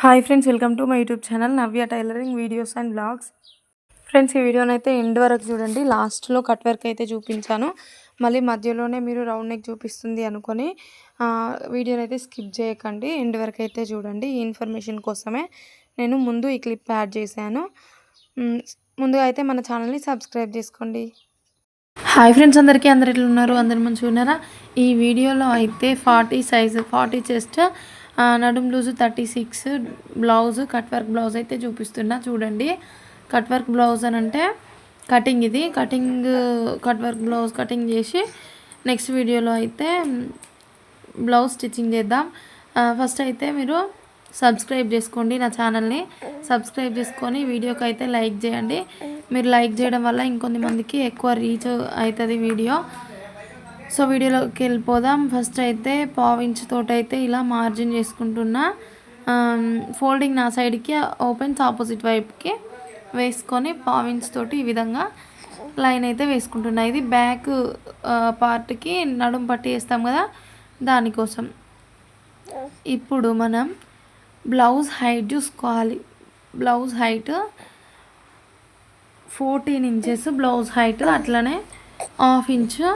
Hi friends, welcome to my YouTube channel Navya tailoring videos and blogs. Friends, ఈ వీడియోనైతే end వరకు చూడండి. లాస్ట్లో కట్ వర్క్ అయితే చూపించాను, మళ్ళీ మధ్యలోనే మీరు రౌండ్ నెక్ చూపిస్తుంది అనుకొని వీడియోనైతే స్కిప్ చేయకండి, ఎండ్ వరకు అయితే చూడండి. ఈ ఇన్ఫర్మేషన్ కోసమే నేను ముందు ఈ క్లిప్ యాడ్ చేశాను. ముందుగా అయితే మన ఛానల్ని సబ్స్క్రైబ్ చేసుకోండి. హాయ్ ఫ్రెండ్స్, అందరు ఎట్లా ఉన్నారు? అందరు మంచిగా ఉన్నారా? ఈ వీడియోలో అయితే 40 సైజు 40 చెస్ట్, నడుము loose 36, blouse cut work blouse అయితే చూపిస్తున్నా చూడండి. కట్ వర్క్ బ్లౌజ్ అని అంటే కటింగ్, ఇది cutting cut work blouse cutting చేసి నెక్స్ట్ వీడియోలో అయితే బ్లౌజ్ స్టిచ్చింగ్ చేద్దాం. ఫస్ట్ అయితే మీరు సబ్స్క్రైబ్ చేసుకోండి, నా ఛానల్ని సబ్స్క్రైబ్ చేసుకొని వీడియోకి అయితే లైక్ చేయండి. మీరు లైక్ చేయడం వల్ల ఇంకొంతమందికి ఎక్కువ రీచ్ అవుతుంది వీడియో. సో వీడియోలోకి వెళ్ళిపోదాం. ఫస్ట్ అయితే పావించ్ తోటైతే ఇలా మార్జిన్ చేసుకుంటున్నా. ఫోల్డింగ్ నా సైడ్కి, ఓపెన్స్ ఆపోజిట్ వైపుకి వేసుకొని పావించ్ తోటి ఈ విధంగా లైన్ అయితే వేసుకుంటున్నా. ఇది బ్యాక్ పార్ట్కి నడుము పట్టి వేస్తాం కదా, దానికోసం. ఇప్పుడు మనం బ్లౌజ్ హైట్ చూసుకోవాలి. Blouse height 14 inches blouse height, అట్లనే ½ ఇంచు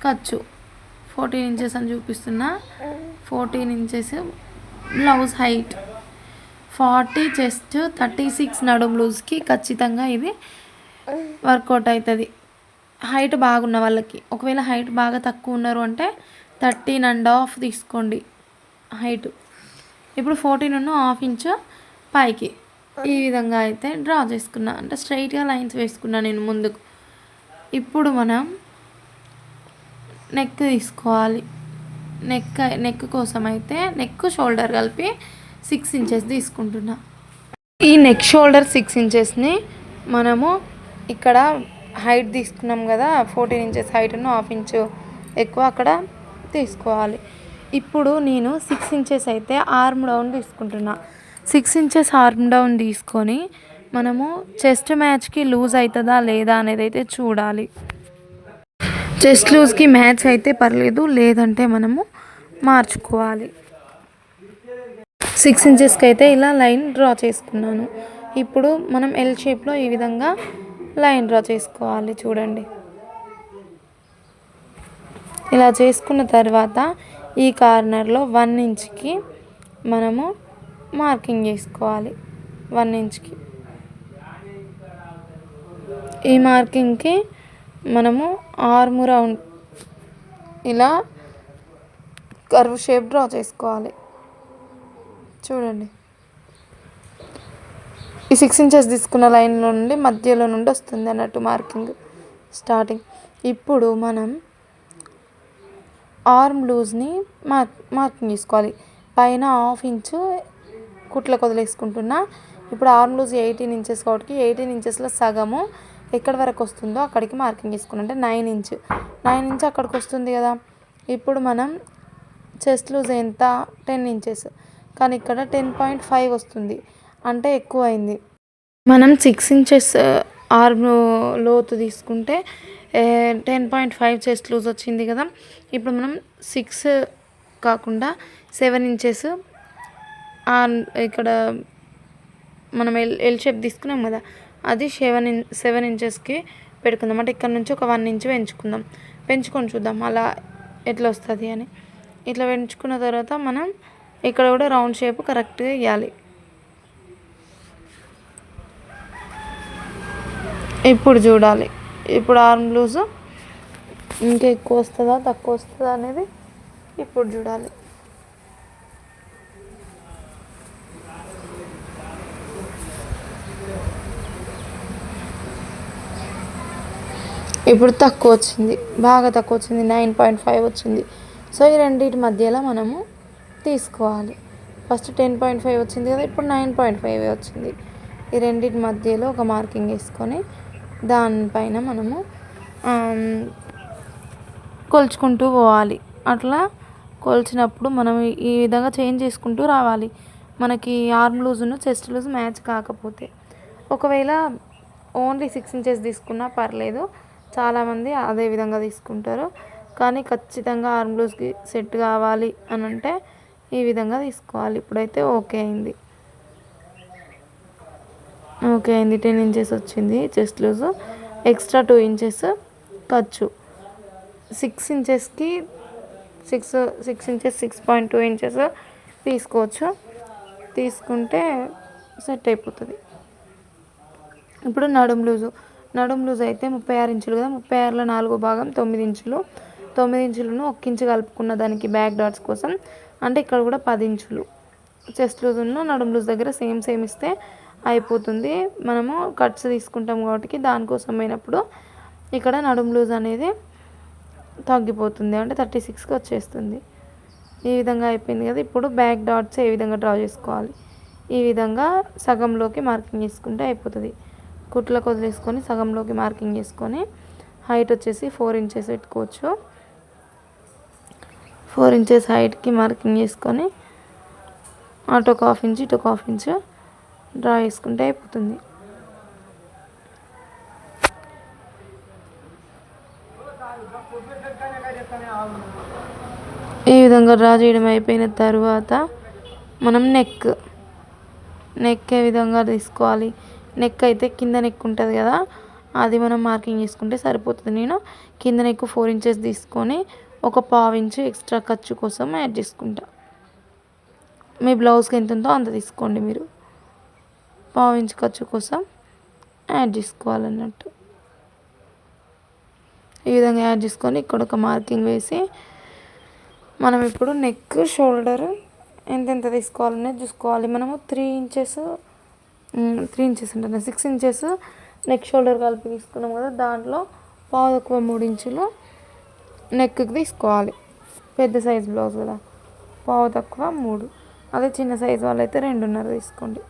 ఖర్చు. 14 ఇంచెస్ అని చూపిస్తున్నా. 14 ఇంచెస్ బ్లౌజ్ హైట్. 40 చెస్ట్, 36 నడుము లూజ్కి ఖచ్చితంగా ఇది వర్కౌట్ అవుతుంది, హైట్ బాగున్న వాళ్ళకి. ఒకవేళ హైట్ బాగా తక్కువ ఉన్నారు అంటే 13½ తీసుకోండి హైట్. ఇప్పుడు 14 ½ ఇంచు పైకి ఈ విధంగా అయితే డ్రా చేసుకున్నా, అంటే స్ట్రైట్గా లైన్స్ వేసుకున్నా నేను ముందుకు. ఇప్పుడు మనం నెక్ తీసుకోవాలి. నెక్ కోసం అయితే నెక్ షోల్డర్ కలిపి 6 ఇంచెస్ తీసుకుంటున్నా. ఈ నెక్ షోల్డర్ 6 ఇంచెస్ని మనము ఇక్కడ హైట్ తీసుకున్నాం కదా, 14 ఇంచెస్ హైట్ ½ ఇంచు ఎక్కువ అక్కడ తీసుకోవాలి. ఇప్పుడు నేను 6 ఇంచెస్ అయితే ఆర్మ్ డౌన్ తీసుకుంటున్నా. 6 ఇంచెస్ ఆర్మ్ డౌన్ తీసుకొని మనము చెస్ట్ మ్యాచ్కి లూజ్ అవుతుందా లేదా అనేది అయితే చూడాలి. చెస్ట్ లూజ్కి మ్యాచ్ అయితే పర్లేదు, లేదంటే మనము మార్చుకోవాలి. 6 ఇంచెస్కి అయితే ఇలా లైన్ డ్రా చేసుకున్నాను. ఇప్పుడు మనం ఎల్ షేప్లో ఈ విధంగా లైన్ డ్రా చేసుకోవాలి చూడండి. ఇలా చేసుకున్న తర్వాత ఈ కార్నర్లో 1 ఇంచ్కి మనము మార్కింగ్ చేసుకోవాలి. 1 ఇంచ్కి ఈ మార్కింగ్కి మనము ఆర్మ్ రౌండ్ ఇలా కర్వ్ షేప్ డ్రా చేసుకోవాలి చూడండి. ఈ 6 ఇంచెస్ తీసుకున్న లైన్లో నుండి మధ్యలో నుండి వస్తుంది అన్నట్టు మార్కింగ్ స్టార్టింగ్. ఇప్పుడు మనం ఆర్మ్ లూజ్ని మార్కింగ్ చేసుకోవాలి. పైన ½ ఇంచు కుట్లకు వదిలేసుకుంటున్నా. ఇప్పుడు ఆర్మ్ లూజ్ 18 ఇంచెస్ కాబట్టి 18 ఇంచెస్లో సగము ఎక్కడి వరకు వస్తుందో అక్కడికి మార్కింగ్ చేసుకున్నాం, అంటే 9 ఇంచ్ అక్కడికి వస్తుంది కదా. ఇప్పుడు మనం చెస్ట్ లూజ్ ఎంత 10 ఇంచెస్, కానీ ఇక్కడ 10.5 వస్తుంది, అంటే ఎక్కువ అయింది. మనం 6 ఇంచెస్ ఆర్మ్ లోతు తీసుకుంటే 10.5 చెస్ట్ లూజ్ వచ్చింది కదా. ఇప్పుడు మనం 6 కాకుండా 7 ఇంచెస్ ఇక్కడ మనం ఎల్ షేప్ తీసుకున్నాం కదా, అది 7 ఇంచెస్కి పెట్టుకుందాం. అంటే ఇక్కడ నుంచి ఒక 1 ఇంచ్ పెంచుకొని చూద్దాం అలా ఎట్లా వస్తుంది అని. ఇట్లా పెంచుకున్న తర్వాత మనం ఇక్కడ కూడా రౌండ్ షేప్ కరెక్ట్గా ఇవ్వాలి. ఇప్పుడు చూడాలి, ఇప్పుడు ఆర్మ్ లూజు ఇంకా ఎక్కువ వస్తుందా తక్కువ వస్తుందా అనేది ఇప్పుడు చూడాలి. ఇప్పుడు తక్కువ వచ్చింది, బాగా తక్కువ వచ్చింది, 9.5 వచ్చింది. సో ఈ రెండింటి మధ్యలో మనము తీసుకోవాలి. ఫస్ట్ 10.5 వచ్చింది కదా, ఇప్పుడు 9.5 వచ్చింది. ఈ రెండింటి మధ్యలో ఒక మార్కింగ్ వేసుకొని దానిపైన మనము కొలుచుకుంటూ పోవాలి. అట్లా కొలిచినప్పుడు మనం ఈ విధంగా చేంజ్ చేసుకుంటూ రావాలి. మనకి ఆర్మ్ లూజును చెస్ట్ లూజ్ మ్యాచ్ కాకపోతే, ఒకవేళ ఓన్లీ 6 ఇంచెస్ తీసుకున్నా పర్లేదు, చాలామంది అదే విధంగా తీసుకుంటారు. కానీ ఖచ్చితంగా ఆర్మ్ లూజ్కి సెట్ కావాలి అని అంటే ఈ విధంగా తీసుకోవాలి. ఇప్పుడైతే ఓకే అయింది. 10 ఇంచెస్ వచ్చింది చెస్ట్ లూజు. ఎక్స్ట్రా 2 ఇంచెస్ ఖర్చు. 6 ఇంచెస్కి 6 ఇంచెస్ 6.2 ఇంచెస్ తీసుకోవచ్చు. తీసుకుంటే సెట్ అయిపోతుంది. ఇప్పుడు నడుము లూజు అయితే 36 ఇంచులు కదా, 36లో 4 భాగం 9 ఇంచులు. 9 ఇంచులను 1 ఇంచు కలుపుకున్న దానికి బ్యాక్ డాట్స్ కోసం, అంటే ఇక్కడ కూడా 10 ఇంచులు. చెస్ట్ లూజ్ నడుము లూజ్ దగ్గర సేమ్ ఇస్తే అయిపోతుంది. మనము కట్స్ తీసుకుంటాం కాబట్టి దానికోసం అయినప్పుడు ఇక్కడ నడుము లూజ్ అనేది తగ్గిపోతుంది, అంటే 36కి వచ్చేస్తుంది. ఈ విధంగా అయిపోయింది కదా. ఇప్పుడు బ్యాక్ డాట్స్ ఏ విధంగా డ్రా చేసుకోవాలి, ఈ విధంగా సగంలోకి మార్కింగ్ చేసుకుంటే అయిపోతుంది. కుట్లకు వదిలేసుకొని సగంలోకి మార్కింగ్ చేసుకొని హైట్ వచ్చేసి 4 ఇంచెస్ పెట్టుకోవచ్చు. 4 ఇంచెస్ హైట్కి మార్కింగ్ చేసుకొని అటు ఒక 1/2 ఇంచ్ ఇటు ఒక 1/2 ఇంచ్ డ్రా చేసుకుంటే అయిపోతుంది. ఈ విధంగా డ్రా చేయడం అయిపోయిన తర్వాత మనం నెక్ ఏ విధంగా తీసుకోవాలి. నెక్ అయితే కింద నెక్ ఉంటుంది కదా, అది మనం మార్కింగ్ చేసుకుంటే సరిపోతుంది. నేను కింద నెక్ 4 ఇంచెస్ తీసుకొని ఒక 1/2 ఇంచ్ ఎక్స్ట్రా ఖర్చు కోసం యాడ్ చేసుకుంటా. మీ బ్లౌజ్కి ఎంత ఉందో అంత తీసుకోండి. మీరు 1/2 ఇంచ్ ఖర్చు కోసం యాడ్ చేసుకోవాలన్నట్టు. ఈ విధంగా యాడ్ చేసుకొని ఇక్కడ ఒక మార్కింగ్ వేసి మనం ఇప్పుడు నెక్ షోల్డర్ ఎంతెంత తీసుకోవాలనేది చూసుకోవాలి. మనము 3 ఇంచెస్ అంటే 6 ఇంచెస్ నెక్ షోల్డర్ కలిపి తీసుకున్నాం కదా, దాంట్లో 3 ఇంచులు నెక్కి తీసుకోవాలి. పెద్ద సైజ్ బ్లౌజ్ కదా, 3. అదే చిన్న సైజ్ వాళ్ళైతే 2.5 తీసుకోండి.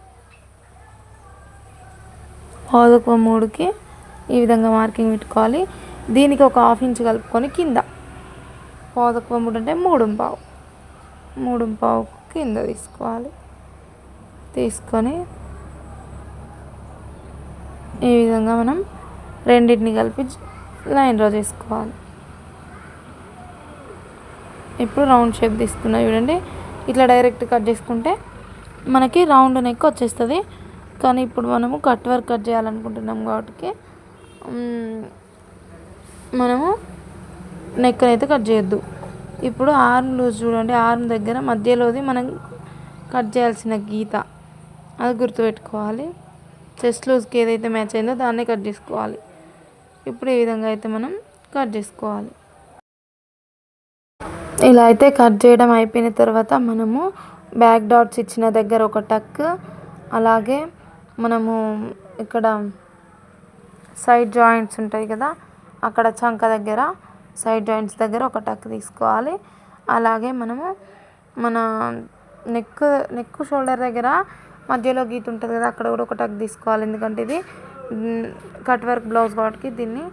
3కి ఈ విధంగా మార్కింగ్ పెట్టుకోవాలి. దీనికి ఒక 1/2 ఇంచ్ కలుపుకొని కింద 3 అంటే 3.5 కింద తీసుకోవాలి. తీసుకొని ఈ విధంగా మనం రెండింటిని కలిపి లైన్ డ్రా చేసుకోవాలి. ఇప్పుడు రౌండ్ షేప్ తీసుకున్నా చూడండి. ఇట్లా డైరెక్ట్ కట్ చేసుకుంటే మనకి రౌండ్ నెక్ వచ్చేస్తుంది. కానీ ఇప్పుడు మనము కట్ వర్క్ కట్ చేయాలనుకుంటున్నాం కాబట్టి మనము నెక్ అయితే కట్ చేయొద్దు. ఇప్పుడు ఆర్మ్ లూజ్ చూడండి, ఆర్మ్ దగ్గర మధ్యలోది మనం కట్ చేయాల్సిన గీత అది గుర్తుపెట్టుకోవాలి. చెస్ట్ లూజ్కి ఏదైతే మ్యాచ్ అయిందో దాన్నే కట్ చేసుకోవాలి. ఇప్పుడు ఈ విధంగా అయితే మనం కట్ చేసుకోవాలి. ఇలా అయితే కట్ చేయడం అయిపోయిన తర్వాత మనము బ్యాక్ డాట్స్ ఇచ్చిన దగ్గర ఒక టక్, అలాగే మనము ఇక్కడ సైడ్ జాయింట్స్ ఉంటాయి కదా, అక్కడ చంక దగ్గర సైడ్ జాయింట్స్ దగ్గర ఒక టక్ తీసుకోవాలి. అలాగే మనము మన నెక్ షోల్డర్ దగ్గర మధ్యలో గీత ఉంటుంది కదా, అక్కడ కూడా ఒక టక్ తీసుకోవాలి. ఎందుకంటే ఇది కట్ వర్క్ బ్లౌజ్ కాబట్టి దీన్ని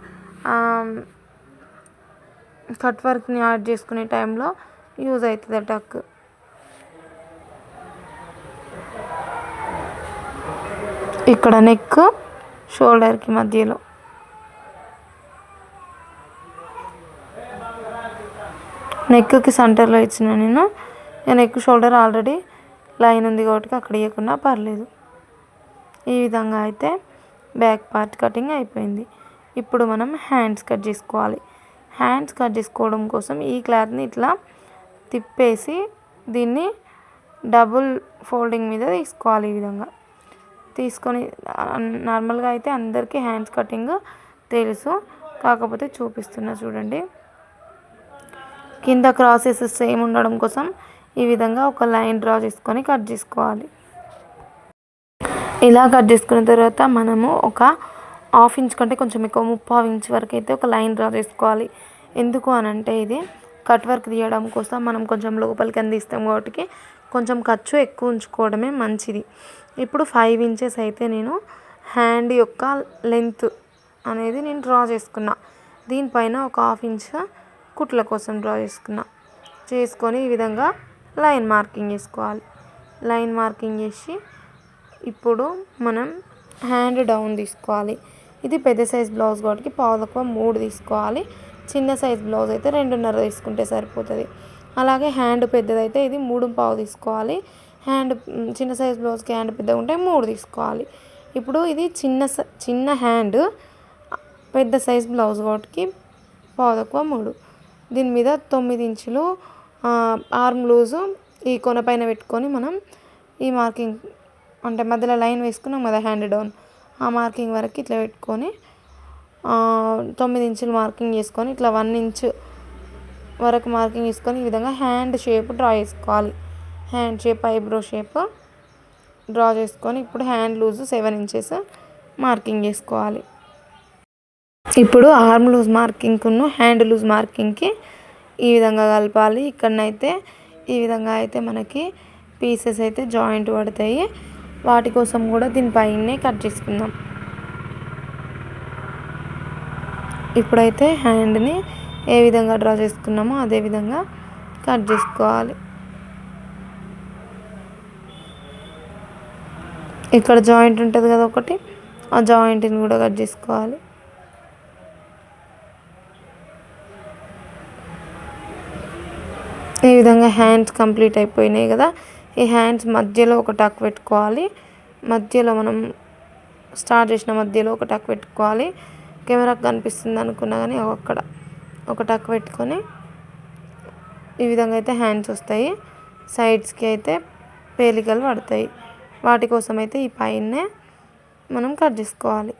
కట్ వర్క్ని యాడ్ చేసుకునే టైంలో యూజ్ అవుతుంది టక్. ఇక్కడ నెక్ షోల్డర్కి మధ్యలో నెక్కి సెంటర్లో ఇచ్చిన నేను. నెక్ షోల్డర్ ఆల్రెడీ లైన్ ఉంది కాబట్టి అక్కడ ఇవ్వకుండా పర్లేదు. ఈ విధంగా అయితే బ్యాక్ పార్ట్ కటింగ్ అయిపోయింది. ఇప్పుడు మనం హ్యాండ్స్ కట్ చేసుకోవాలి. హ్యాండ్స్ కట్ చేసుకోవడం కోసం ఈ క్లాత్ని ఇట్లా తిప్పేసి దీన్ని డబుల్ ఫోల్డింగ్ మీద తీసుకోవాలి. ఈ విధంగా తీసుకొని నార్మల్గా అయితే అందరికీ హ్యాండ్స్ కటింగ్ తెలుసు, కాకపోతే చూపిస్తున్నా చూడండి. కింద క్రాసెస్ సేమ్ ఉండడం కోసం ఈ విధంగా ఒక లైన్ డ్రా చేసుకొని కట్ చేసుకోవాలి. ఇలా కట్ చేసుకున్న తర్వాత మనము ఒక 1/2 ఇంచ్ కంటే కొంచెం ఎక్కువ 3/4 ఇంచ్ వరకు అయితే ఒక లైన్ డ్రా చేసుకోవాలి. ఎందుకు అనంటే ఇది కట్ వర్క్ తీయడం కోసం మనం కొంచెం లోపలికి అందిస్తాం కాబట్టి కొంచెం ఖర్చు ఎక్కువ ఉంచుకోవడమే మంచిది. ఇప్పుడు 5 ఇంచెస్ అయితే నేను హ్యాండ్ యొక్క లెంత్ అనేది నేను డ్రా చేసుకున్నా. దీనిపైన ఒక 1/2 ఇంచ్ కుట్ల కోసం డ్రా చేసుకొని ఈ విధంగా లైన్ మార్కింగ్ చేసుకోవాలి. లైన్ మార్కింగ్ చేసి ఇప్పుడు మనం హ్యాండ్ డౌన్ తీసుకోవాలి. ఇది పెద్ద సైజ్ బ్లౌజ్ కాబట్టి 3 తీసుకోవాలి. చిన్న సైజ్ బ్లౌజ్ అయితే 2.5 తీసుకుంటే సరిపోతుంది. అలాగే హ్యాండ్ పెద్దదైతే ఇది 3.5 తీసుకోవాలి. హ్యాండ్ చిన్న సైజ్ బ్లౌజ్కి హ్యాండ్ పెద్దగా ఉంటే 3 తీసుకోవాలి. ఇప్పుడు ఇది చిన్న హ్యాండ్ పెద్ద సైజ్ బ్లౌజ్ వాటికి 3. దీని మీద 9 ఇంచులు ఆర్మ్ లూజు ఈ కొన పైన పెట్టుకొని మనం ఈ మార్కింగ్ అంటే మధ్యలో లైన్ వేసుకున్నాం కదా హ్యాండ్ డౌన్, ఆ మార్కింగ్ వరకు ఇట్లా పెట్టుకొని 9 ఇంచులు మార్కింగ్ చేసుకొని ఇట్లా 1 ఇంచు వరకు మార్కింగ్ చేసుకొని ఈ విధంగా హ్యాండ్ షేప్ డ్రా చేసుకోవాలి. Hand shape eyebrow shape draw చేసుకొని ఇప్పుడు హ్యాండ్ లూజ్ 7 ఇంచెస్ మార్కింగ్ చేసుకోవాలి. ఇప్పుడు ఆర్మ్ లూజ్ మార్కింగ్కును హ్యాండ్ లూజ్ మార్కింగ్కి ఈ విధంగా కలపాలి. ఇక్కడనైతే ఈ విధంగా అయితే మనకి పీసెస్ అయితే జాయింట్ పడతాయి. వాటి కోసం కూడా దీనిపైనే కట్ చేసుకుందాం. ఇప్పుడైతే హ్యాండ్ని ఏ విధంగా డ్రా చేసుకున్నామో అదే విధంగా కట్ చేసుకోవాలి. ఇక్కడ జాయింట్ ఉంటుంది కదా ఒకటి, ఆ జాయింట్ని కూడా కట్ చేసుకోవాలి. ఈ విధంగా హ్యాండ్స్ కంప్లీట్ అయిపోయినాయి కదా. ఈ హ్యాండ్స్ మధ్యలో ఒక టక్ పెట్టుకోవాలి. మధ్యలో మనం స్టార్ట్ చేసిన మధ్యలో ఒక టక్ పెట్టుకోవాలి. కెమెరాకి కనిపిస్తుంది అనుకున్నా కానీ అక్కడ ఒక టక్ పెట్టుకొని ఈ విధంగా అయితే హ్యాండ్స్ వస్తాయి. సైడ్స్కి అయితే పేలికలు పడతాయి. వాటి కోసం అయితే ఈ పైనే మనం కట్ చేసుకోవాలి.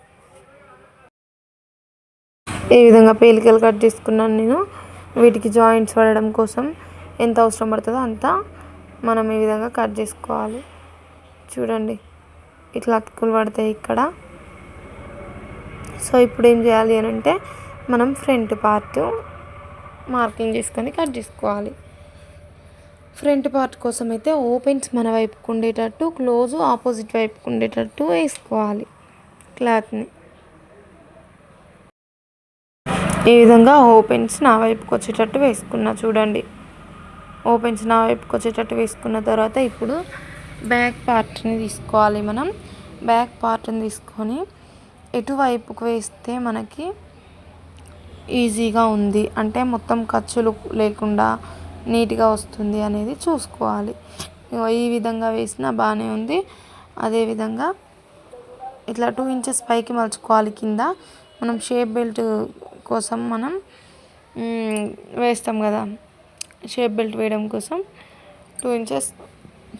ఈ విధంగా పేలికలు కట్ చేసుకున్నాను నేను. వీటికి జాయింట్స్ పడడం కోసం ఎంత అవసరం పడుతుందో అంత మనం ఈ విధంగా కట్ చేసుకోవాలి. చూడండి ఇట్లా అతుకులు పడతాయి ఇక్కడ. సో ఇప్పుడు ఏం చేయాలి అని అంటే మనం ఫ్రంట్ పార్ట్ మార్కింగ్ చేసుకొని కట్ చేసుకోవాలి. ఫ్రంట్ పార్ట్ కోసం అయితే ఓపెన్స్ మన వైపుకు ఉండేటట్టు, క్లోజ్ ఆపోజిట్ వైపుకు ఉండేటట్టు వేసుకోవాలి క్లాత్ని. ఈ విధంగా ఓపెన్స్ నా వైపుకి వచ్చేటట్టు వేసుకున్నా. చూడండి ఓపెన్స్ నా వైపుకి వచ్చేటట్టు వేసుకున్న తర్వాత ఇప్పుడు బ్యాక్ పార్ట్ని తీసుకోవాలి. మనం బ్యాక్ పార్ట్ని తీసుకొని ఎటువైపుకు వేస్తే మనకి ఈజీగా ఉంది అంటే మొత్తం ఖర్చులు లేకుండా నీట్గా వస్తుంది అనేది చూసుకోవాలి. ఈ విధంగా వేసినా బాగానే ఉంది. అదేవిధంగా ఇట్లా 2 ఇంచెస్ పైకి మలుచుకోవాలి. కింద మనం షేప్ బెల్ట్ కోసం మనం వేస్తాం కదా, షేప్ బెల్ట్ వేయడం కోసం 2 ఇంచెస్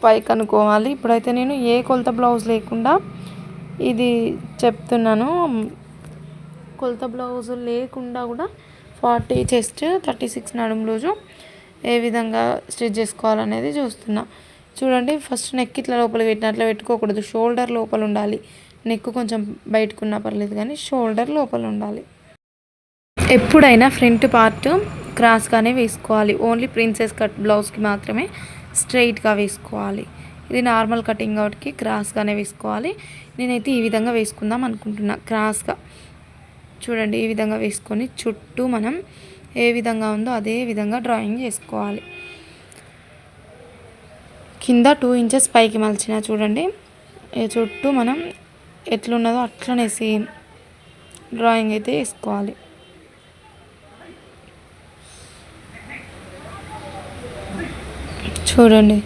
పైకి అనుకోవాలి. ఇప్పుడైతే నేను ఏ కొలత బ్లౌజ్ లేకుండా ఇది చెప్తున్నాను. కొలత బ్లౌజ్ లేకుండా కూడా 40 చెస్ట్ 36 నడుము లూజు ఏ విధంగా స్టిచ్ చేసుకోవాలనేది చూస్తున్నా. చూడండి ఫస్ట్ నెక్ ఇట్లా లోపల పెట్టినట్లు పెట్టుకోకూడదు. షోల్డర్ లోపల ఉండాలి. నెక్ కొంచెం బయటకున్నా పర్లేదు కానీ షోల్డర్ లోపల ఉండాలి. ఎప్పుడైనా ఫ్రంట్ పార్ట్ క్రాస్గానే వేసుకోవాలి. ఓన్లీ ప్రిన్సెస్ కట్ బ్లౌజ్కి మాత్రమే స్ట్రైట్గా వేసుకోవాలి. ఇది నార్మల్ కటింగ్ అవుట్కి క్రాస్గానే వేసుకోవాలి. నేనైతే ఈ విధంగా వేసుకుందాం అనుకుంటున్నా క్రాస్గా. చూడండి ఈ విధంగా వేసుకొని చుట్టూ మనం ఏ విధంగా ఉందో అదే విధంగా డ్రాయింగ్ చేసుకోవాలి. కింద 2 ఇంచెస్ పైకి మలిచిన చూడండి చుట్టూ మనం ఎట్లున్నదో అట్లనే సేమ్ డ్రాయింగ్ అయితే వేసుకోవాలి. చూడండి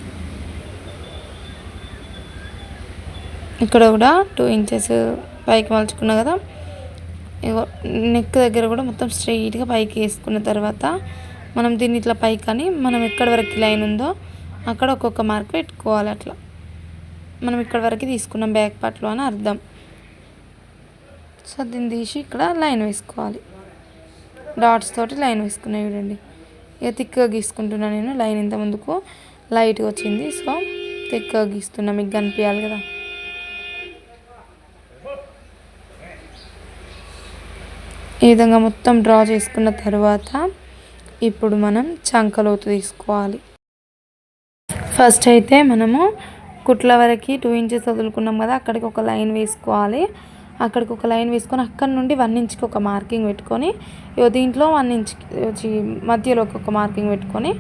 ఇక్కడ కూడా 2 ఇంచెస్ పైకి మలుచుకున్నా కదా. నెక్ దగ్గర కూడా మొత్తం స్ట్రైట్గా పైకి వేసుకున్న తర్వాత మనం దీన్ని ఇట్లా పైకి అని మనం ఎక్కడి వరకు లైన్ ఉందో అక్కడ ఒక్కొక్క మార్క్ పెట్టుకోవాలి. అట్లా మనం ఇక్కడ వరకు తీసుకున్నాం బ్యాక్ పార్ట్లో అని అర్థం. సో దీన్ని తీసి ఇక్కడ లైన్ వేసుకోవాలి. డాట్స్ తోటి లైన్ వేసుకున్నాయి చూడండి. ఇక థిక్గా గీసుకుంటున్నాను నేను. లైన్ ఇంత ముందుకు లైట్గా వచ్చింది, సో థిక్గా గీస్తున్నా మీకు కనిపించాలి కదా. ఈ విధంగా మొత్తం డ్రా చేసుకున్న తర్వాత ఇప్పుడు మనం చంకలోతు తీసుకోవాలి. ఫస్ట్ అయితే మనము కుట్ల వరకు 2 ఇంచెస్ వదులుకున్నాం కదా, అక్కడికి ఒక లైన్ వేసుకోవాలి. అక్కడికి ఒక లైన్ వేసుకొని అక్కడ నుండి 1 ఇంచ్కి ఒక మార్కింగ్ పెట్టుకొని దీంట్లో 1 ఇంచ్ మధ్యలోకి ఒక మార్కింగ్ పెట్టుకొని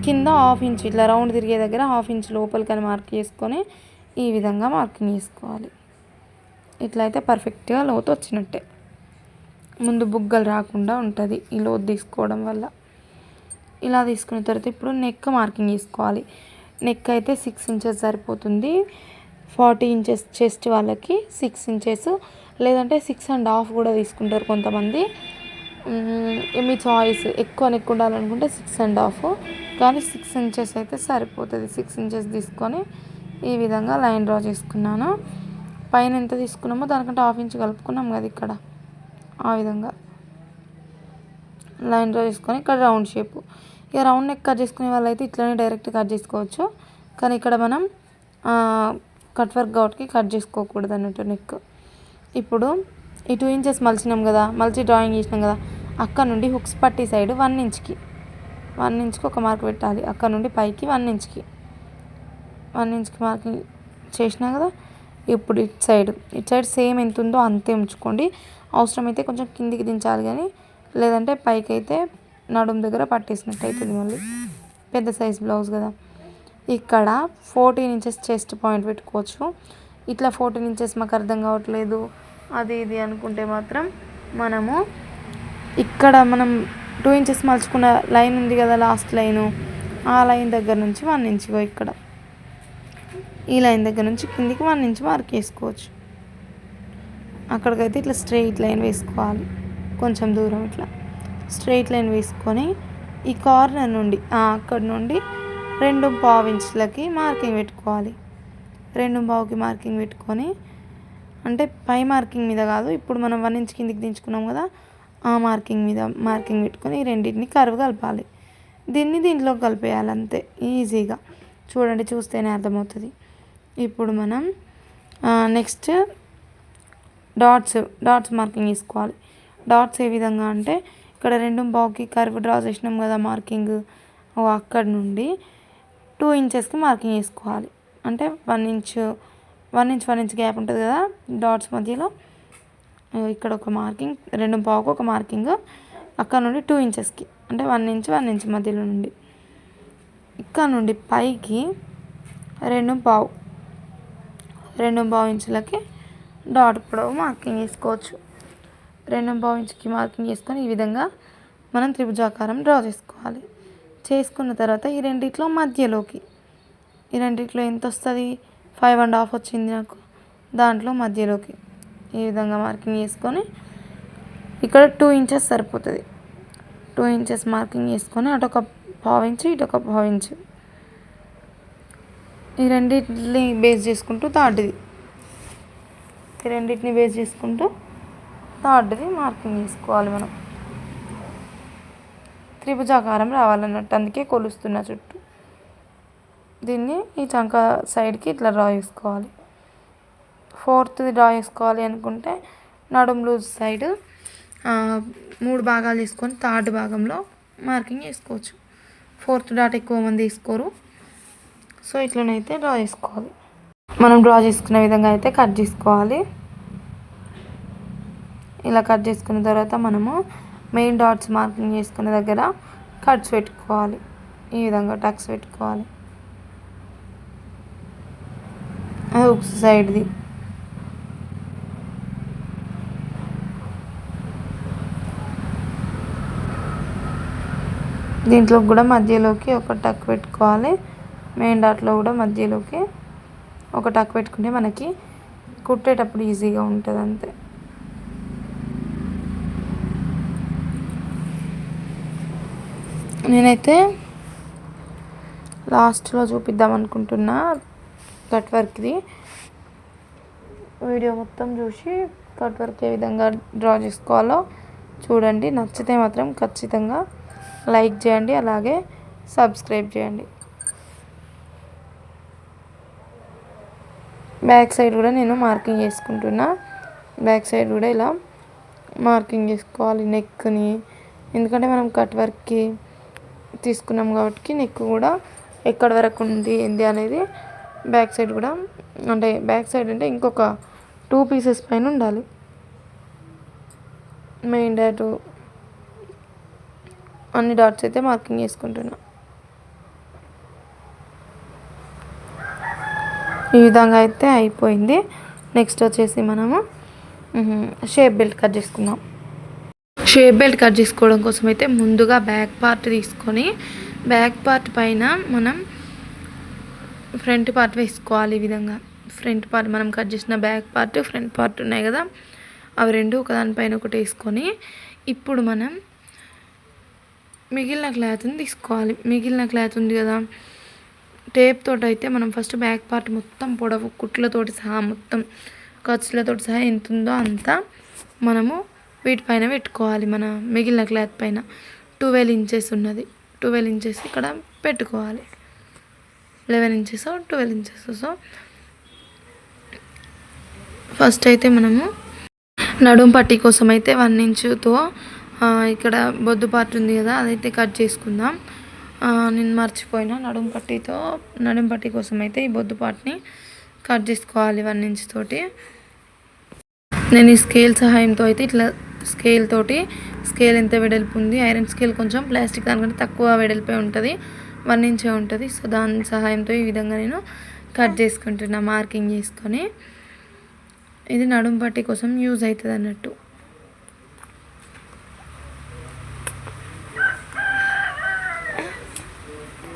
కింద 1/2 ఇంచ్ ఇట్లా రౌండ్ తిరిగే దగ్గర 1/2 ఇంచ్ లోపలికని మార్క్ చేసుకొని ఈ విధంగా మార్కింగ్ చేసుకోవాలి. ఇట్లా అయితే పర్ఫెక్ట్గా లోతు వచ్చినట్టే. ముందు బుగ్గలు రాకుండా ఉంటుంది ఈ లోతు తీసుకోవడం వల్ల. ఇలా తీసుకున్న తర్వాత ఇప్పుడు నెక్ మార్కింగ్ చేసుకోవాలి. నెక్ అయితే 6 ఇంచెస్ సరిపోతుంది. 40 ఇంచెస్ చెస్ట్ వాళ్ళకి 6 ఇంచెస్, లేదంటే 6.5 కూడా తీసుకుంటారు కొంతమంది. మీ చాయిస్. ఎక్కువ నెక్ ఉండాలనుకుంటే 6.5, కానీ 6 ఇంచెస్ అయితే సరిపోతుంది. 6 ఇంచెస్ తీసుకొని ఈ విధంగా లైన్ డ్రా చేసుకున్నాను. పైన ఎంత తీసుకున్నామో దానికంటే 1/2 ఇంచ్ కలుపుకున్నాం కదా ఇక్కడ, ఆ విధంగా లైన్ డ్రా చేసుకొని ఇక్కడ రౌండ్ షేప్. ఇక రౌండ్ నెక్ కట్ చేసుకునే వాళ్ళైతే ఇట్లనే డైరెక్ట్ కట్ చేసుకోవచ్చు, కానీ ఇక్కడ మనం కట్ వర్క్ కాబట్టి కట్ చేసుకోకూడదు అన్నట్టు నెక్. ఇప్పుడు ఈ 2 ఇంచెస్ మలిచినాం కదా, మలిచి డ్రాయింగ్ చేసినాం కదా, అక్కడ నుండి హుక్స్ పట్టి సైడ్ 1 ఇంచ్కి ఒక మార్క్ పెట్టాలి. అక్కడ నుండి పైకి 1 ఇంచ్కి మార్కింగ్ చేసినా కదా. ఇప్పుడు ఇటు సైడ్ సేమ్ ఎంత ఉందో అంతే ఉంచుకోండి. అవసరమైతే కొంచెం కిందికి దించాలి, కానీ లేదంటే పైకి అయితే నడుము దగ్గర పట్టేసినట్టు అవుతుంది. మళ్ళీ పెద్ద సైజ్ బ్లౌజ్ కదా. ఇక్కడ 14 ఇంచెస్ చెస్ట్ పాయింట్ పెట్టుకోవచ్చు. ఇట్లా 14 ఇంచెస్ మాకు అర్థం కావట్లేదు అది ఇది అనుకుంటే మాత్రం మనము ఇక్కడ 2 ఇంచెస్ మలుచుకున్న లైన్ ఉంది కదా, లాస్ట్ లైను, ఆ లైన్ దగ్గర నుంచి 1 ఇంచ్, ఇక్కడ ఈ లైన్ దగ్గర నుంచి కిందికి 1 ఇంచ్ మార్క్ వేసుకోవచ్చు. అక్కడికైతే ఇట్లా స్ట్రెయిట్ లైన్ వేసుకోవాలి. కొంచెం దూరం ఇట్లా స్ట్రెయిట్ లైన్ వేసుకొని ఈ కార్నర్ నుండి అక్కడ నుండి 2.5 ఇంచులకి మార్కింగ్ పెట్టుకోవాలి. 2.5కి మార్కింగ్ పెట్టుకొని, అంటే పై మార్కింగ్ మీద కాదు, ఇప్పుడు మనం 1 ఇంచ్ కిందికి దించుకున్నాం కదా, ఆ మార్కింగ్ మీద మార్కింగ్ పెట్టుకొని ఈ రెండింటిని కర్వ్ కలపాలి. దీంట్లో కలిపేయాలి అంతే, ఈజీగా. చూడండి, చూస్తేనే అర్థమవుతుంది. ఇప్పుడు మనం నెక్స్ట్ డాట్స్ మార్కింగ్ వేసుకోవాలి. డాట్స్ ఏ విధంగా అంటే ఇక్కడ 2.5కి కర్వ్ డ్రా చేసినాం కదా మార్కింగ్, అక్కడ నుండి 2 ఇంచెస్కి మార్కింగ్ వేసుకోవాలి. అంటే 1 ఇంచ్ గ్యాప్ ఉంటుంది కదా డాట్స్ మధ్యలో. ఇక్కడ ఒక మార్కింగ్, 2.5కి ఒక మార్కింగ్, అక్కడ నుండి 2 ఇంచెస్కి, అంటే 1 ఇంచ్ మధ్యలో నుండి ఇక్కడ నుండి పైకి 2.5 ఇంచులకి డాట్ పొడవు మార్కింగ్ వేసుకోవచ్చు. 2.5 ఇంచుకి మార్కింగ్ వేసుకొని ఈ విధంగా మనం త్రిభుజాకారం డ్రా చేసుకోవాలి. చేసుకున్న తర్వాత ఈ రెండిట్లో ఎంత వస్తుంది, 5.5 వచ్చింది నాకు. దాంట్లో మధ్యలోకి ఈ విధంగా మార్కింగ్ వేసుకొని ఇక్కడ 2 ఇంచెస్ సరిపోతుంది. 2 ఇంచెస్ మార్కింగ్ వేసుకొని అటొక 1/2 ఇంచు, ఇటొక 1/2 ఇంచు, ఈ రెండింటిని బేస్ చేసుకుంటూ థర్డ్ది మార్కింగ్ వేసుకోవాలి. మనం త్రిభుజాకారం రావాలన్నట్టు, అందుకే కొలుస్తున్న చుట్టూ. దీన్ని ఈ చంక సైడ్కి ఇట్లా డ్రా చేసుకోవాలి. 4థ్ది డ్రా చేసుకోవాలి అనుకుంటే నడుము లూజ్ సైడ్ 3 భాగాలు తీసుకొని 3rd భాగంలో మార్కింగ్ వేసుకోవచ్చు. 4th డాట్ ఎక్కువ మంది తీసుకోరు, సో ఇట్లనైతే డ్రా చేసుకోవాలి. మనం డ్రా చేసుకున్న విధంగా అయితే కట్ చేసుకోవాలి. ఇలా కట్ చేసుకున్న తర్వాత మనము మెయిన్ డాట్స్ మార్కింగ్ చేసుకున్న దగ్గర కట్స్ పెట్టుకోవాలి. ఈ విధంగా టక్స్ పెట్టుకోవాలి. అది ఒక సైడ్ది. దీంట్లో కూడా మధ్యలోకి ఒక టక్ పెట్టుకోవాలి. మెయిన్ డాట్లో కూడా మధ్యలోకి ఒక టక్ పెట్టుకుంటే మనకి కుట్టేటప్పుడు ఈజీగా ఉంటుంది అంతే. నేనైతే లాస్ట్లో చూపిద్దాం అనుకుంటున్నా కట్ వర్క్ది. వీడియో మొత్తం చూసి కట్ వర్క్ ఏ విధంగా డ్రా చేసుకోవాలో చూడండి. నచ్చితే మాత్రం ఖచ్చితంగా లైక్ చేయండి, అలాగే సబ్స్క్రైబ్ చేయండి. బ్యాక్ సైడ్ కూడా నేను మార్కింగ్ చేసుకుంటున్నా. బ్యాక్ సైడ్ కూడా ఇలా మార్కింగ్ చేసుకోవాలి నెక్ని, ఎందుకంటే మనం కట్ వర్క్కి తీసుకున్నాం కాబట్టి నెక్ కూడా ఎక్కడి వరకు ఉంది ఏంది అనేది బ్యాక్ సైడ్ కూడా, అంటే బ్యాక్ సైడ్ అంటే ఇంకొక 2 పీసెస్ పైన ఉండాలి. మెయిన్ డాట్ అన్ని డాట్స్ అయితే మార్కింగ్ చేసుకుంటున్నా. ఈ విధంగా అయితే అయిపోయింది. నెక్స్ట్ వచ్చేసి మనము షేప్ బెల్ట్ కట్ చేసుకుందాం. షేప్ బెల్ట్ కట్ చేసుకోవడం కోసం అయితే ముందుగా బ్యాక్ పార్ట్ తీసుకొని బ్యాక్ పార్ట్ పైన మనం ఫ్రంట్ పార్ట్ వేసుకోవాలి. ఈ విధంగా ఫ్రంట్ పార్ట్ మనం కట్ చేసిన బ్యాక్ పార్ట్ ఫ్రంట్ పార్ట్ ఉన్నాయి కదా, అవి రెండు ఒకదానిపైన ఒకటి వేసుకొని ఇప్పుడు మనం మిగిలిన క్లాత్ని తీసుకోవాలి. మిగిలిన క్లాత్ ఉంది కదా, టేప్ తోటి అయితే మనం ఫస్ట్ బ్యాక్ పార్ట్ మొత్తం పొడవు కుట్లతోటి సహా మొత్తం ఖర్చులతోటి సహా ఎంత ఉందో అంతా మనము వీటిపైన పెట్టుకోవాలి. మన మిగిలిన క్లాత్ పైన 12 ఇంచెస్ ఉన్నది, 12 ఇంచెస్ ఇక్కడ పెట్టుకోవాలి. 11 ఇంచెస్ 12 ఇంచెస్. సో ఫస్ట్ అయితే మనము నడుం పట్టీ కోసం అయితే 1 ఇంచుతో ఇక్కడ బొద్దు పార్ట్ ఉంది కదా, అదైతే కట్ చేసుకుందాం. నేను మర్చిపోయినా, నడుం పట్టీ కోసం అయితే ఈ బొద్దు పార్ట్ని కట్ చేసుకోవాలి 1 ఇంచ్ తోటి. నేను ఈ స్కేల్ సహాయంతో అయితే ఇట్లా స్కేల్ ఎంత వెడల్పు ఉంది, ఐరన్ స్కేల్ కొంచెం ప్లాస్టిక్ దానికంటే తక్కువ వెడల్పే ఉంటుంది, 1 ఇంచే ఉంటుంది. సో దాని సహాయంతో ఈ విధంగా నేను కట్ చేసుకుంటున్నా మార్కింగ్ చేసుకొని. ఇది నడుం పట్టీ కోసం యూజ్ అవుతుంది అన్నట్టు.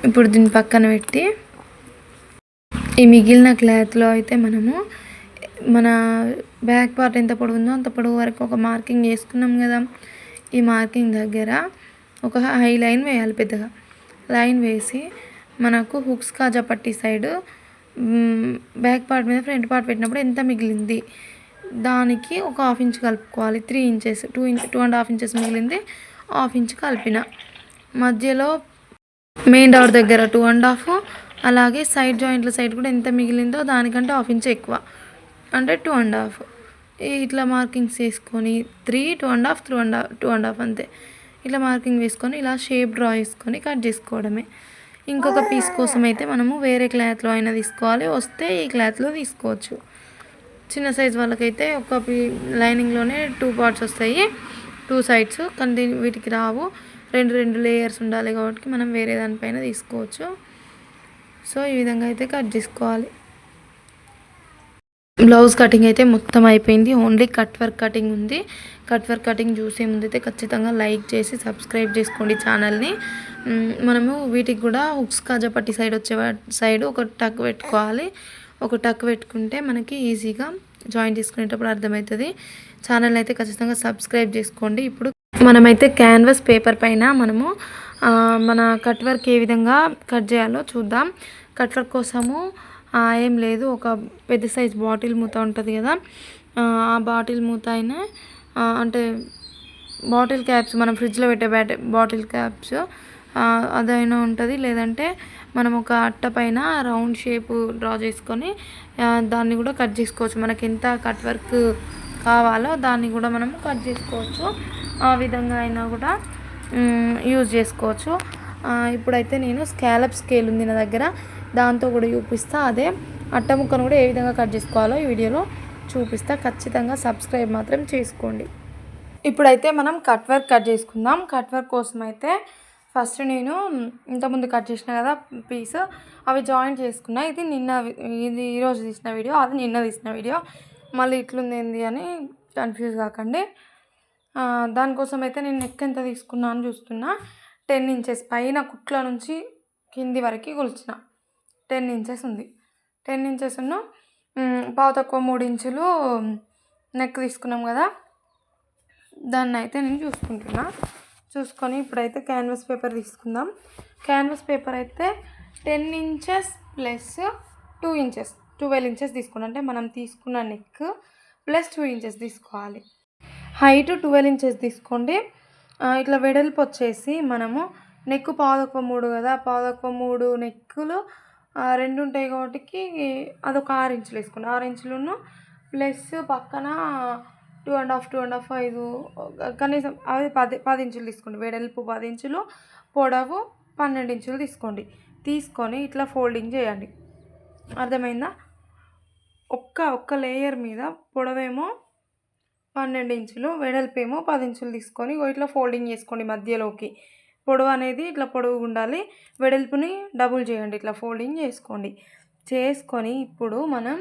ఇప్పుడు దీన్ని పక్కన పెట్టి ఈ మిగిలిన క్లాత్లో అయితే మనము మన బ్యాక్ పార్ట్ ఎంత పొడవు ఉందో అంత పొడవు వరకు ఒక మార్కింగ్ చేసుకున్నాం కదా, ఈ మార్కింగ్ దగ్గర ఒక హై లైన్ వేయాలి. పెద్దగా లైన్ వేసి మనకు హుక్స్ కాజా పట్టీ సైడ్ బ్యాక్ పార్ట్ మీద ఫ్రంట్ పార్ట్ పెట్టినప్పుడు ఎంత మిగిలింది దానికి ఒక 1/2 ఇంచ్ కలుపుకోవాలి. 3 ఇంచెస్ 2.5 ఇంచెస్ మిగిలింది, 1/2 ఇంచ్ కలిపిన. మధ్యలో మెయిన్ డోర్ దగ్గర 2.5, అలాగే సైడ్ జాయింట్ల సైడ్ కూడా ఎంత మిగిలిందో దానికంటే 1/2 ఇంచ్ ఎక్కువ, అంటే 2.5. ఇట్లా మార్కింగ్స్ వేసుకొని 3, 2.5, 2.5 అంతే. ఇట్లా మార్కింగ్ వేసుకొని ఇలా షేప్ డ్రా చేసుకొని కట్ చేసుకోవడమే. ఇంకొక పీస్ కోసం అయితే మనము వేరే క్లాత్లో అయినా తీసుకోవాలి, వస్తే ఈ క్లాత్లో తీసుకోవచ్చు. చిన్న సైజ్ వాళ్ళకైతే ఒక లైనింగ్లోనే 2 పార్ట్స్ వస్తాయి, 2 సైడ్స్, కానీ వీటికి రావు, 2 లేయర్స్ ఉండాలి కాబట్టి మనం వేరే దానిపైన తీసుకోవచ్చు. సో ఈ విధంగా అయితే కట్ చేసుకోవాలి. బ్లౌజ్ కటింగ్ అయితే మొత్తం అయిపోయింది, ఓన్లీ కట్ వర్క్ కటింగ్ ఉంది. కట్ వర్క్ కటింగ్ చూసే ముందు అయితే ఖచ్చితంగా లైక్ చేసి సబ్స్క్రైబ్ చేసుకోండి ఛానల్ని. మనము వీటికి కూడా హుక్స్ కాజా పట్టి సైడ్ ఒక టక్ పెట్టుకోవాలి. ఒక టక్ పెట్టుకుంటే మనకి ఈజీగా జాయిన్ చేసుకునేటప్పుడు అర్థమవుతుంది. ఛానల్ అయితే ఖచ్చితంగా సబ్స్క్రైబ్ చేసుకోండి. ఇప్పుడు మనమైతే క్యాన్వాస్ పేపర్ పైన మనము మన కట్ వర్క్ ఏ విధంగా కట్ చేయాలో చూద్దాం. కట్ వర్క్ కోసము ఏం లేదు, ఒక పెద్ద సైజ్ బాటిల్ మూత ఉంటుంది కదా, ఆ బాటిల్ మూత అయినా అంటే బాటిల్ క్యాప్స్ మనం ఫ్రిడ్జ్లో పెట్టే బాటిల్ క్యాప్స్ అదైనా ఉంటుంది, లేదంటే మనం ఒక అట్ట పైన రౌండ్ షేప్ డ్రా చేసుకొని దాన్ని కూడా కట్ చేసుకోవచ్చు. మనకి ఎంత కట్ వర్క్ కావాలో దాన్ని కూడా మనం కట్ చేసుకోవచ్చు. ఆ విధంగా అయినా కూడా యూజ్ చేసుకోవచ్చు. ఇప్పుడైతే నేను స్కాలప్ స్కేల్ ఉంది నా దగ్గర, దాంతో కూడా చూపిస్తా. అదే అట్ట ముక్కను కూడా ఏ విధంగా కట్ చేసుకోవాలో ఈ వీడియోలో చూపిస్తా. ఖచ్చితంగా సబ్స్క్రైబ్ మాత్రం చేసుకోండి. ఇప్పుడైతే మనం కట్ వర్క్ కట్ చేసుకుందాం. కట్ వర్క్ కోసం అయితే ఫస్ట్ నేను ఇంతకుముందు కట్ చేసిన కదా పీస్, అవి జాయిన్ చేసుకున్నా. ఇది ఈరోజు తీసిన వీడియో, అది నిన్న తీసిన వీడియో, మళ్ళీ ఇట్లుంది ఏంది అని కన్ఫ్యూజ్ కాకండి. దానికోసం అయితే నేను నెక్ ఎంత తీసుకున్నా అని చూస్తున్నా. 10 ఇంచెస్ పైన కుట్ల నుంచి కింది వరకు కొలిచిన 10 ఇంచెస్ ఉంది. 10 ఇంచెస్ ఉన్న పావు తక్కువ 3 ఇంచులు నెక్ తీసుకున్నాం కదా, దాన్ని అయితే నేను చూసుకొని ఇప్పుడైతే క్యాన్వాస్ పేపర్ తీసుకుందాం. క్యాన్వాస్ పేపర్ అయితే 10 ఇంచెస్ ప్లస్ 2 ఇంచెస్ 12 ఇంచెస్ తీసుకున్నాం. అంటే మనం తీసుకున్న నెక్ ప్లస్ 2 ఇంచెస్ తీసుకోవాలి. హైట్ 12 ఇంచెస్ తీసుకోండి. ఇట్లా వెడల్పు వచ్చేసి మనము నెక్ పావు తక్కువ 3 కదా, పావు తక్కువ 3 నెక్కులు 2 ఉంటాయి కాబట్టి అదొక 6 ఇంచులు వేసుకోండి. 6 ఇంచులను ప్లస్ పక్కన 2.5 5 కనీసం అది 10 ఇంచులు తీసుకోండి. వెడల్పు 10 ఇంచులు, పొడవు 12 ఇంచులు తీసుకొని ఇట్లా ఫోల్డింగ్ చేయండి. అర్థమైందా? ఒక్క లేయర్ మీద పొడవేమో 12 ఇంచులు, వెడల్పేమో 10 ఇంచులు తీసుకొని ఇట్లా ఫోల్డింగ్ చేసుకోండి. మధ్యలోకి పొడవు అనేది ఇట్లా పొడవు ఉండాలి, వెడల్పుని డబుల్ చేయండి, ఇట్లా ఫోల్డింగ్ చేసుకొని ఇప్పుడు మనం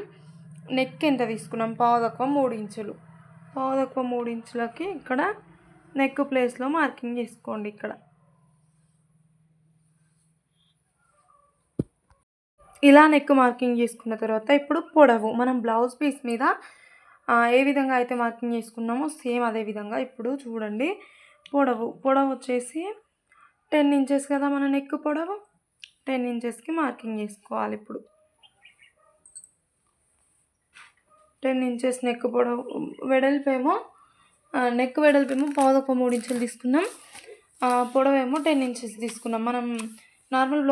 నెక్ ఎంత తీసుకున్నాం, పావు తక్కువ 3 ఇంచులు. పావు తక్కువ 3 ఇంచులకి ఇక్కడ నెక్ ప్లేస్లో మార్కింగ్ చేసుకోండి. ఇక్కడ ఇలా నెక్ మార్కింగ్ చేసుకున్న తర్వాత ఇప్పుడు పొడవు మనం బ్లౌజ్ పీస్ మీద ఏ విధంగా అయితే మార్కింగ్ చేసుకున్నామో సేమ్ అదే విధంగా ఇప్పుడు చూడండి. పొడవు వచ్చేసి 10 ఇంచెస్ కదా మన నెక్ పొడవు. 10 ఇంచెస్కి మార్కింగ్ చేసుకోవాలి. ఇప్పుడు 10 ఇంచెస్ నెక్ పొడవు. వెడల్పేమో నెక్ వెడల్పేమో 3 ఇంచులు తీసుకున్నాం. పొడవేమో 10 ఇంచెస్ తీసుకున్నాం. మనం నార్మల్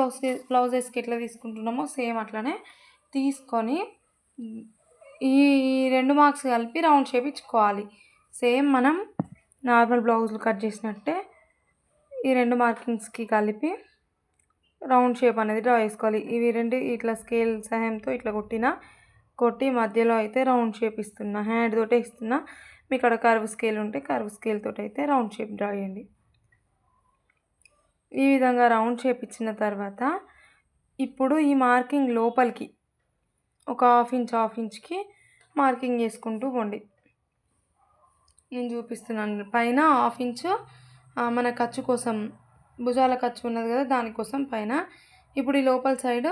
బ్లౌజెస్కి ఎట్లా తీసుకుంటున్నామో సేమ్ అట్లనే తీసుకొని ఈ 2 మార్క్స్ కలిపి రౌండ్ షేప్ ఇచ్చుకోవాలి. సేమ్ మనం నార్మల్ బ్లౌజులు కట్ చేసినట్టే ఈ 2 మార్కింగ్స్కి కలిపి రౌండ్ షేప్ అనేది డ్రా చేసుకోవాలి. ఇవి 2 ఇట్లా స్కేల్ సహాయంతో ఇట్లా కొట్టి మధ్యలో అయితే రౌండ్ షేప్ ఇస్తున్నా. హ్యాండ్ తోటే ఇస్తున్నా. మీకు అక్కడ కర్వ్ స్కేల్ ఉంటే కర్వ్ స్కేల్ తోటి అయితే రౌండ్ షేప్ డ్రా చేయండి. ఈ విధంగా రౌండ్ షేప్ ఇచ్చిన తర్వాత ఇప్పుడు ఈ మార్కింగ్ లోపలికి ఒక హాఫ్ ఇంచ్కి మార్కింగ్ చేసుకుంటూ పోండి. నేను చూపిస్తున్నాను. పైన హాఫ్ ఇంచ్ మన ఖర్చు కోసం, భుజాల ఖర్చు ఉన్నది కదా దానికోసం పైన. ఇప్పుడు ఈ లోపల సైడ్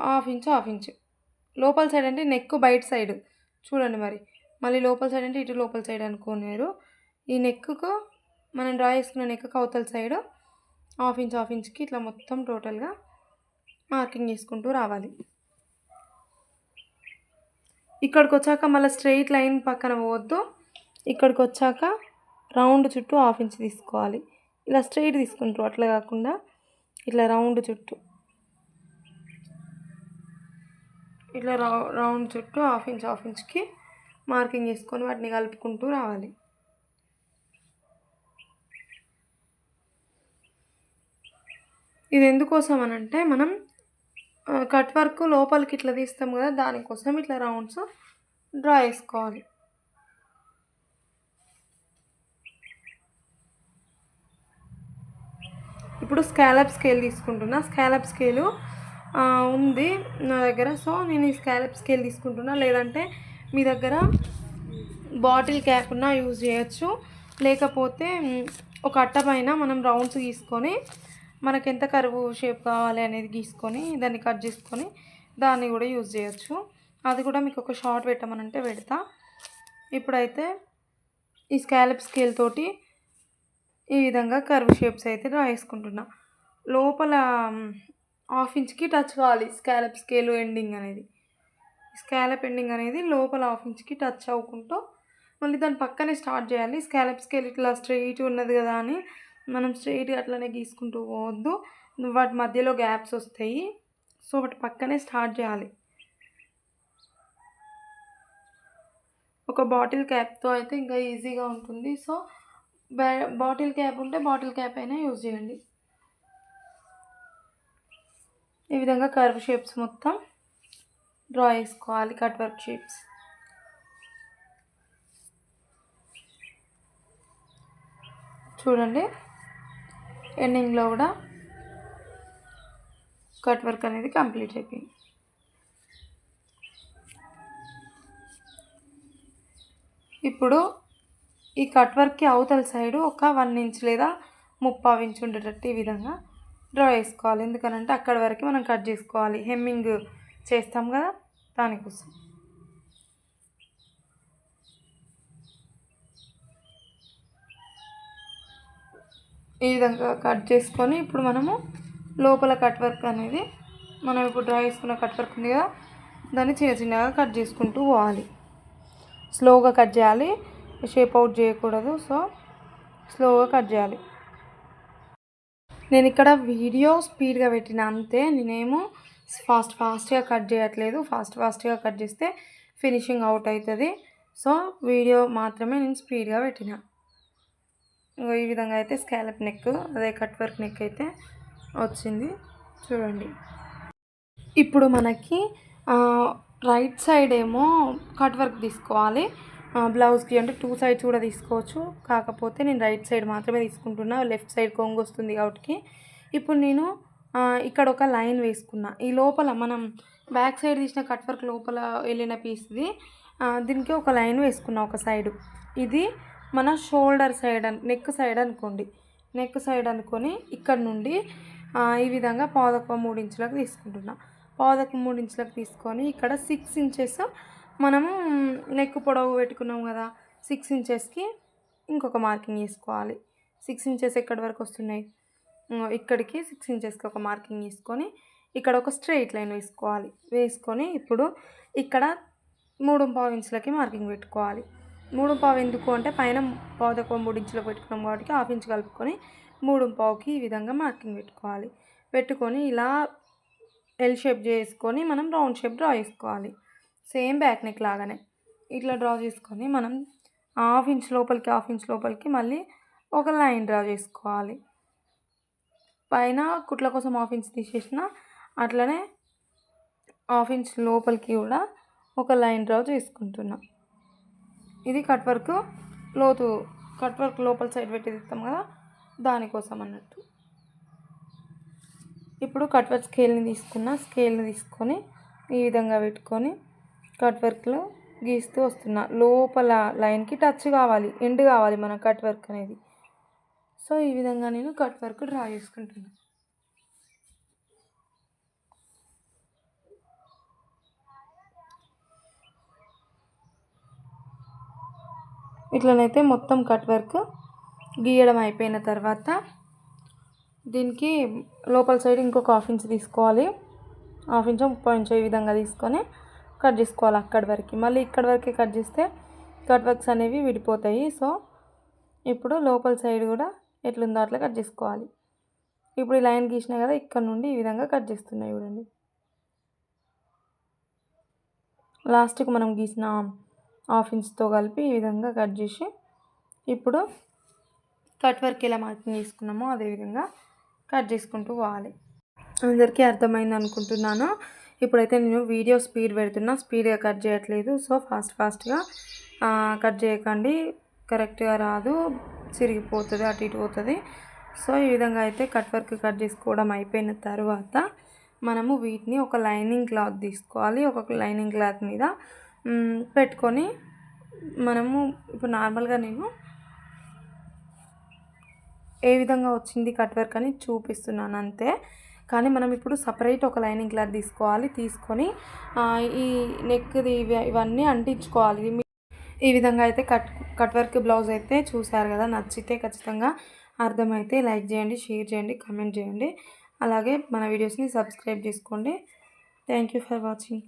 హాఫ్ ఇంచ్. లోపల సైడ్ అంటే నెక్ బయట సైడ్ చూడండి. మళ్ళీ లోపల సైడ్ అంటే ఇటు లోపల సైడ్ అనుకోలేరు. ఈ నెక్కు మనం డ్రా చేసుకున్న నెక్కు అవతల సైడ్ హాఫ్ ఇంచ్కి ఇట్లా మొత్తం టోటల్గా మార్కింగ్ చేసుకుంటూ రావాలి. ఇక్కడికి వచ్చాక మళ్ళీ స్ట్రెయిట్ లైన్ పక్కన పోవద్దు. ఇక్కడికి వచ్చాక రౌండ్ చుట్టూ హాఫ్ ఇంచ్ తీసుకోవాలి. ఇలా స్ట్రెయిట్ తీసుకుంటారు, అట్లా కాకుండా ఇట్లా రౌండ్ చుట్టూ ఇట్లా రౌండ్ చుట్టూ హాఫ్ ఇంచ్కి మార్కింగ్ చేసుకొని వాటిని కలుపుకుంటూ రావాలి. ఇది ఎందుకోసం అనంటే మనం కట్ వర్క్ లోపలికి ఇట్లా తీస్తాం కదా దానికోసం ఇట్లా రౌండ్స్ డ్రా చేసుకోవాలి. ఇప్పుడు స్కాలప్ స్కేల్ తీసుకుంటున్నా. స్కాలప్ స్కేలు ఉంది నా దగ్గర, సో నేను ఈ స్కాలప్ స్కేల్ తీసుకుంటున్నా. లేదంటే మీ దగ్గర బాటిల్ క్యాప్ ఉన్నా యూజ్ చేయొచ్చు. లేకపోతే ఒక అట్ట పైన మనం రౌండ్స్ గీసుకొని మనకు ఎంత కర్వ్ షేప్ కావాలి అనేది గీసుకొని దాన్ని కట్ చేసుకొని దాన్ని కూడా యూజ్ చేయొచ్చు. అది కూడా మీకు ఒక షార్ట్ పెట్టమనంటే పెడతా. ఇప్పుడైతే ఈ స్కాలప్ స్కేల్ తోటి ఈ విధంగా కర్వ్ షేప్స్ అయితే డ్రా చేసుకుంటున్నా. లోపల హాఫ్ ఇంచ్కి టచ్ కావాలి స్కాలప్ స్కేల్ ఎండింగ్ అనేది. స్కాలప్ ఎండింగ్ అనేది లోపల హాఫ్ ఇంచ్కి టచ్ అవ్వకుంటూ మళ్ళీ దాని పక్కనే స్టార్ట్ చేయాలి. స్కాలప్ స్కేల్ ఇట్లా స్ట్రెయిట్ ఉన్నది కదా అని మనం స్ట్రెయిట్ అట్లనే గీసుకుంటూ పోవద్దు. వాటి మధ్యలో గ్యాప్స్ వస్తాయి. సో వాటి పక్కనే స్టార్ట్ చేయాలి. ఒక బాటిల్ క్యాప్తో అయితే ఇంకా ఈజీగా ఉంటుంది. సో బాటిల్ క్యాప్ ఉంటే బాటిల్ క్యాప్ అయినా యూజ్ చేయండి. ఈ విధంగా కర్వ్ షేప్స్ మొత్తం డ్రా చేసుకోవాలి. కట్ వర్క్ షేప్స్ చూడండి. ఎండింగ్లో కూడా కట్ వర్క్ అనేది కంప్లీట్ అయిపోయింది. ఇప్పుడు ఈ కట్ వర్క్కి అవతల సైడు ఒక 1 ఇంచ్ లేదా 3/4 ఇంచ్ ఉండేటట్టు ఈ విధంగా డ్రా చేసుకోవాలి. ఎందుకనంటే అక్కడ వరకు మనం కట్ చేసుకోవాలి. హెమ్మింగ్ చేస్తాం కదా దానికోసం. ఈ విధంగా కట్ చేసుకొని ఇప్పుడు మనము లోపల కట్ వర్క్ అనేది మనం ఇప్పుడు డ్రా చేసుకున్న కట్ వర్క్ ఉంది కదా దాన్ని చిన్నగా కట్ చేసుకుంటూ పోవాలి. స్లోగా కట్ చేయాలి, షేప్ అవుట్ చేయకూడదు. సో స్లోగా కట్ చేయాలి. నేను ఇక్కడ వీడియో స్పీడ్గా పెట్టిన అంతే. నేనేమో ఫాస్ట్గా కట్ చేయట్లేదు. ఫాస్ట్గా కట్ చేస్తే ఫినిషింగ్ అవుట్ అవుతుంది. సో వీడియో మాత్రమే నేను స్పీడ్గా పెట్టిన. ఈ విధంగా అయితే స్కాలప్ నెక్, అదే కట్ వర్క్ నెక్ అయితే వచ్చింది చూడండి. ఇప్పుడు మనకి రైట్ సైడ్ ఏమో కట్ వర్క్ తీసుకోవాలి. బ్లౌజ్కి అంటే 2 సైడ్స్ కూడా తీసుకోవచ్చు. కాకపోతే నేను రైట్ సైడ్ మాత్రమే తీసుకుంటున్నా. లెఫ్ట్ సైడ్ కొంగు వస్తుంది కాబట్టి. ఇప్పుడు నేను ఇక్కడ ఒక లైన్ వేసుకున్నా. ఈ లోపల మనం బ్యాక్ సైడ్ తీసిన కట్ వర్క్ లోపల వెళ్ళిన పీస్ది దీనికి ఒక లైన్ వేసుకున్నా ఒక సైడు. ఇది మన షోల్డర్ సైడ్ నెక్ సైడ్ అనుకోండి. నెక్ సైడ్ అనుకొని ఇక్కడ నుండి ఈ విధంగా పావుతక్కువ 3 ఇంచులకు తీసుకుంటున్నా. పావుతక్కువ 3 ఇంచులకు తీసుకొని ఇక్కడ 6 ఇంచెస్ మనము నెక్ పొడవు పెట్టుకున్నాం కదా, 6 ఇంచెస్కి ఇంకొక మార్కింగ్ వేసుకోవాలి. 6 ఇంచెస్ ఎక్కడి వరకు వస్తున్నాయి, ఇక్కడికి 6 ఇంచెస్కి ఒక మార్కింగ్ వేసుకొని ఇక్కడ ఒక స్ట్రెయిట్ లైన్ వేసుకొని ఇప్పుడు ఇక్కడ 3.5 ఇంచులకి మార్కింగ్ పెట్టుకోవాలి. 3.5 ఎందుకు అంటే పైన పావుతక్కువ 3 ఇంచులకు పెట్టుకున్నాం కాబట్టి 1/2 ఇంచు కలుపుకొని 3.5కి ఈ విధంగా మార్కింగ్ పెట్టుకోవాలి. పెట్టుకొని ఇలా ఎల్ షేప్ చేసుకొని మనం రౌండ్ షేప్ డ్రా చేసుకోవాలి. సేమ్ బ్యాక్ నెక్ లాగానే ఇట్లా డ్రా చేసుకొని మనం 1/2 ఇంచ్ లోపలికి 1/2 ఇంచ్ లోపలికి మళ్ళీ ఒక లైన్ డ్రా చేసుకోవాలి. పైన కుట్ల కోసం 1/2 ఇంచ్ తీసేసిన అట్లనే 1/2 ఇంచ్ లోపలికి కూడా ఒక లైన్ డ్రా చేసుకుంటున్నా. ఇది కట్ వర్క్ లోపల సైడ్ పెట్టి తీస్తాం కదా, దానికోసం అన్నట్టు. ఇప్పుడు కట్ వర్క్ స్కేల్ని తీసుకొని ఈ విధంగా పెట్టుకొని కట్ వర్క్లో గీస్తూ వస్తున్నా. లోపల లైన్కి టచ్ కావాలి, ఎండ్ కావాలి మన కట్ వర్క్ అనేది. సో ఈ విధంగా నేను కట్ వర్క్ డ్రా చేసుకుంటున్నాను. ఇట్లనైతే మొత్తం కట్ వర్క్ గీయడం అయిపోయిన తర్వాత దీనికి లోపల సైడ్ ఇంకొక 1/2 ఇంచ్ తీసుకోవాలి. 1/2 ఇంచ్ 30 ఇంచ్ ఈ విధంగా తీసుకొని కట్ చేసుకోవాలి అక్కడి వరకు. మళ్ళీ ఇక్కడి వరకే కట్ చేస్తే కట్ వర్క్స్ అనేవి విడిపోతాయి. సో ఇప్పుడు లోపల సైడ్ కూడా ఎట్లుందో అట్లా కట్ చేసుకోవాలి. ఇప్పుడు ఈ లైన్ గీసినా కదా, ఇక్కడ నుండి ఈ విధంగా కట్ చేస్తున్నాయి చూడండి. లాస్ట్కి మనం గీసిన 1/2 ఇంచ్తో కలిపి ఈ విధంగా కట్ చేసి ఇప్పుడు కట్ వర్క్ ఎలా మార్కింగ్ చేసుకున్నామో అదేవిధంగా కట్ చేసుకుంటూ పోవాలి. అందరికీ అర్థమైంది అనుకుంటున్నాను. ఇప్పుడైతే నేను వీడియో స్పీడ్ పెడుతున్నా, స్పీడ్గా కట్ చేయట్లేదు. సో ఫాస్ట్గా కట్ చేయకండి, కరెక్ట్గా రాదు, చిరిగిపోతుంది, అటు ఇటు పోతుంది. సో ఈ విధంగా అయితే కట్ వర్క్ కట్ చేసుకోవడం అయిపోయిన తర్వాత మనము వీటిని ఒక లైనింగ్ క్లాత్ తీసుకోవాలి. ఒక లైనింగ్ క్లాత్ మీద పెట్టుకొని మనము ఇప్పుడు నార్మల్గా నేను ఏ విధంగా వచ్చింది కట్ వర్క్ అని చూపిస్తున్నాను అంతే. కానీ మనం ఇప్పుడు సపరేట్ ఒక లైనింగ్ క్లాత్ తీసుకొని ఈ నెక్ది ఇవన్నీ అంటించుకోవాలి. ఈ విధంగా అయితే కట్ వర్క్ బ్లౌజ్ అయితే చూసారు కదా. నచ్చితే ఖచ్చితంగా అర్థమైతే లైక్ చేయండి, షేర్ చేయండి, కామెంట్ చేయండి. అలాగే మన వీడియోస్ని సబ్స్క్రైబ్ చేసుకోండి. Thank you for watching.